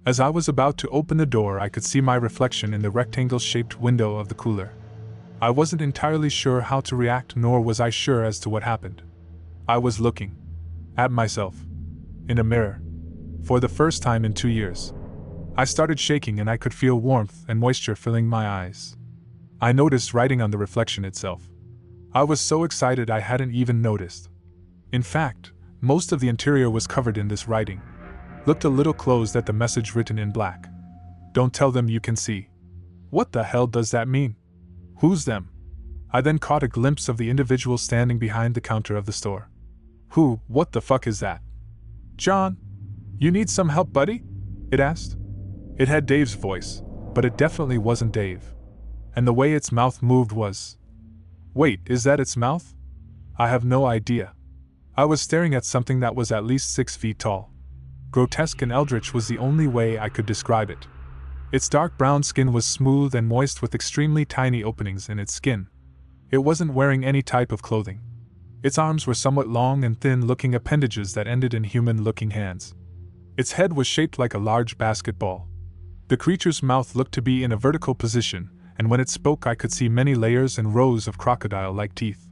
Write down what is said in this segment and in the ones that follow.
As I was about to open the door, I could see my reflection in the rectangle-shaped window of the cooler. I wasn't entirely sure how to react, nor was I sure as to what happened. I was looking at myself in a mirror for the first time in 2 years. I started shaking and I could feel warmth and moisture filling my eyes. I noticed writing on the reflection itself. I was so excited I hadn't even noticed. In fact, most of the interior was covered in this writing. Looked a little closed at the message written in black. Don't tell them you can see. What the hell does that mean? Who's them? I then caught a glimpse of the individual standing behind the counter of the store. What the fuck is that? John? You need some help, buddy? It asked. It had Dave's voice, but it definitely wasn't Dave. And the way its mouth moved was... Wait, is that its mouth? I have no idea. I was staring at something that was at least 6 feet tall. Grotesque and eldritch was the only way I could describe it. Its dark brown skin was smooth and moist with extremely tiny openings in its skin. It wasn't wearing any type of clothing. Its arms were somewhat long and thin-looking appendages that ended in human-looking hands. Its head was shaped like a large basketball. The creature's mouth looked to be in a vertical position, and when it spoke I could see many layers and rows of crocodile-like teeth.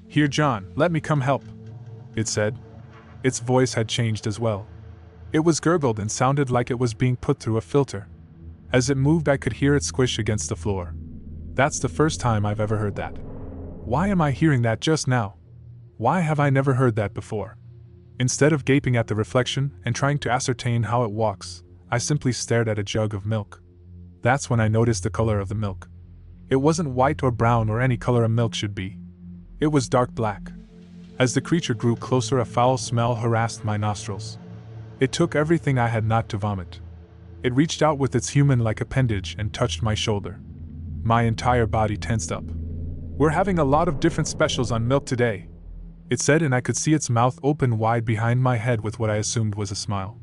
Here, John, let me come help, it said. Its voice had changed as well. It was gurgled and sounded like it was being put through a filter. As it moved I could hear it squish against the floor. That's the first time I've ever heard that. Why am I hearing that just now? Why have I never heard that before? Instead of gaping at the reflection and trying to ascertain how it walks, I simply stared at a jug of milk. That's when I noticed the color of the milk. It wasn't white or brown or any color a milk should be. It was dark black. As the creature grew closer, a foul smell harassed my nostrils. It took everything I had not to vomit. It reached out with its human-like appendage and touched my shoulder. My entire body tensed up. We're having a lot of different specials on milk today, it said, and I could see its mouth open wide behind my head with what I assumed was a smile.